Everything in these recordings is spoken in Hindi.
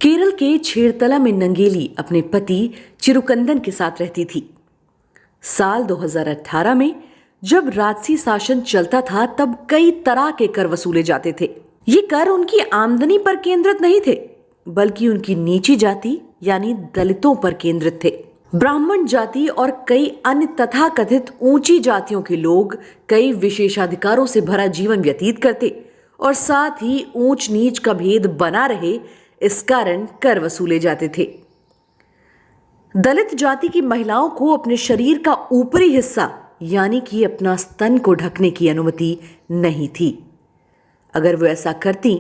केरल के छेरतला में नंगेली अपने पति चिरुकंदन के साथ रहती थी। साल 2018 में जब राजसी शासन चलता था तब कई तरह के कर वसूले जाते थे। ये कर उनकी आमदनी पर केंद्रित नहीं थे, बल्कि उनकी नीची जाति यानी दलितों पर केंद्रित थे। ब्राह्मण जाति और कई अन्य तथाकथित ऊंची जातियों के लोग कई विशेषाधिकारों से भरा जीवन व्यतीत करते और साथ ही ऊंच नीच का भेद बना रहे, इस कारण कर वसूले जाते थे। दलित जाति की महिलाओं को अपने शरीर का ऊपरी हिस्सा यानी कि अपना स्तन को ढकने की अनुमति नहीं थी। अगर वो ऐसा करती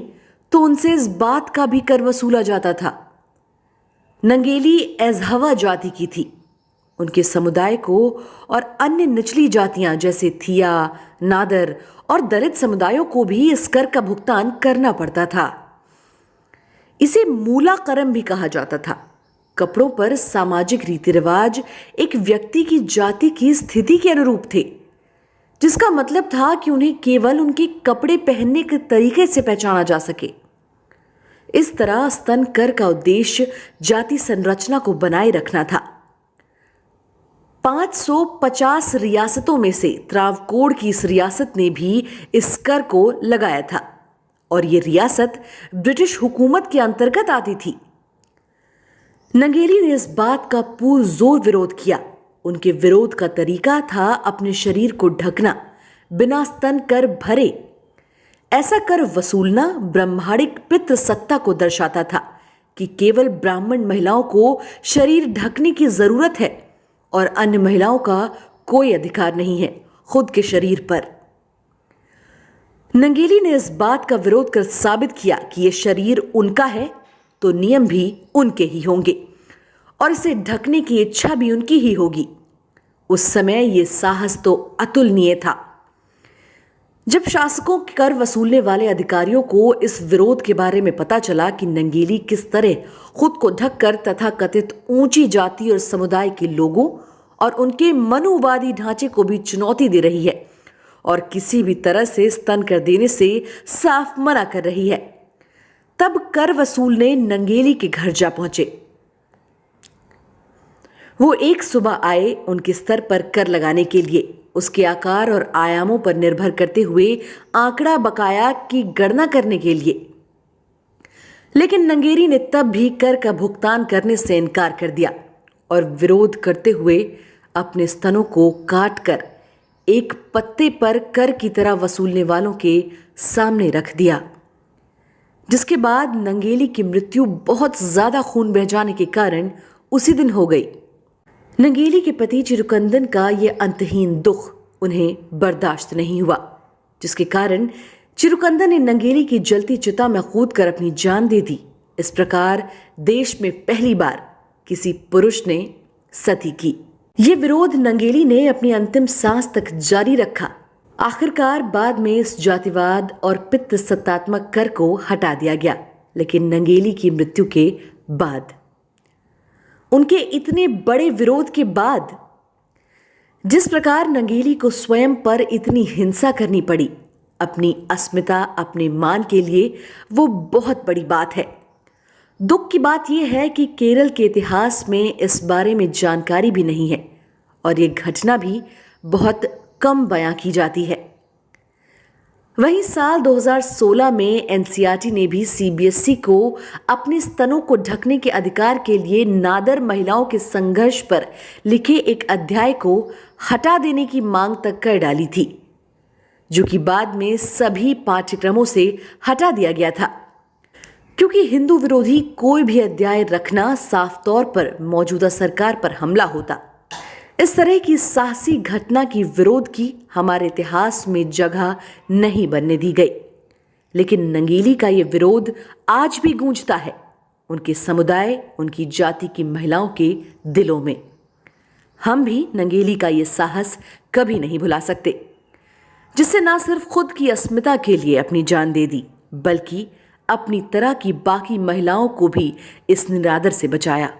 तो उनसे इस बात का भी कर वसूला जाता था। नंगेली एज़हवा जाति की थी। उनके समुदाय को और अन्य निचली जातियां जैसे थिया, नादर और दलित समुदायों को भी इस कर का भुगतान करना पड़ता था। इसे मूलाकरम भी कहा जाता था। कपड़ों पर सामाजिक रीति रिवाज एक व्यक्ति की जाति की स्थिति के अनुरूप थे, जिसका मतलब था कि उन्हें केवल उनके कपड़े पहनने के तरीके से पहचाना जा सके। इस तरह स्तन कर का उद्देश्य जाति संरचना को बनाए रखना था। 550 रियासतों में से त्रावकोड की इस रियासत ने भी इस कर को लगाया था और ये रियासत ब्रिटिश हुकूमत के अंतर्गत आती थी। नंगेली ने इस बात का पुरजोर विरोध किया। उनके विरोध का तरीका था अपने शरीर को ढकना, बिना स्तन कर भरे। ऐसा कर वसूलना ब्रह्मांडिक पितृसत्ता को दर्शाता था कि केवल ब्राह्मण महिलाओं को शरीर ढकने की जरूरत है और अन्य महिलाओं का कोई अधिकार नहीं है खुद के शरीर पर। नंगेली ने इस बात का विरोध कर साबित किया कि यह शरीर उनका है तो नियम भी उनके ही होंगे और इसे ढकने की इच्छा भी उनकी ही होगी। उस समय यह साहस तो अतुलनीय था। जब शासकों के कर वसूलने वाले अधिकारियों को इस विरोध के बारे में पता चला कि नंगेली किस तरह खुद को ढककर तथाकथित ऊंची जाति और समुदाय के लोगों और उनके मनुवादी ढांचे को भी चुनौती दे रही है और किसी भी तरह से स्तन कर देने से साफ मना कर रही है, तब कर वसूलने नंगेली के घर जा पहुंचे। वो एक सुबह आए उनके स्तर पर कर लगाने के लिए, उसके आकार और आयामों पर निर्भर करते हुए आंकड़ा बकाया की गणना करने के लिए। लेकिन नंगेली ने तब भी कर का भुगतान करने से इनकार कर दिया और विरोध करते हुए अपने स्तनों को काटकर एक पत्ते पर कर की तरह वसूलने वालों के सामने रख दिया, जिसके बाद नंगेली की मृत्यु बहुत ज्यादा खून बह जाने के कारण उसी दिन हो गई। नंगेली के पति चिरुकंदन का यह अंतहीन दुख उन्हें बर्दाश्त नहीं हुआ, जिसके कारण चिरुकंदन ने नंगेली की जलती चिता में कूदकर अपनी जान दे दी। इस प्रकार देश में पहली बार किसी पुरुष ने सती की। ये विरोध नंगेली ने अपनी अंतिम सांस तक जारी रखा। आखिरकार बाद में इस जातिवाद और पितृसत्तात्मक कर को हटा दिया गया, लेकिन नंगेली की मृत्यु के बाद, उनके इतने बड़े विरोध के बाद, जिस प्रकार नंगेली को स्वयं पर इतनी हिंसा करनी पड़ी अपनी अस्मिता, अपने मान के लिए, वो बहुत बड़ी बात है। दुख की बात यह है कि केरल के इतिहास में इस बारे में जानकारी भी नहीं है और ये घटना भी बहुत कम बयां की जाती है। वहीं साल 2016 में एनसीईआरटी ने भी सीबीएसई को अपने स्तनों को ढकने के अधिकार के लिए नादर महिलाओं के संघर्ष पर लिखे एक अध्याय को हटा देने की मांग तक कर डाली थी, जो कि बाद में सभी पाठ्यक्रमों से हटा दिया गया था, क्योंकि हिंदू विरोधी कोई भी अध्याय रखना साफ तौर पर मौजूदा सरकार पर हमला होता। इस तरह की साहसी घटना की विरोध की हमारे इतिहास में जगह नहीं बनने दी गई, लेकिन नंगेली का यह विरोध आज भी गूंजता है उनके समुदाय, उनकी जाति की महिलाओं के दिलों में। हम भी नंगेली का यह साहस कभी नहीं भुला सकते, जिससे ना सिर्फ खुद की अस्मिता के लिए अपनी जान दे दी, बल्कि अपनी तरह की बाकी महिलाओं को भी इस निरादर से बचाया।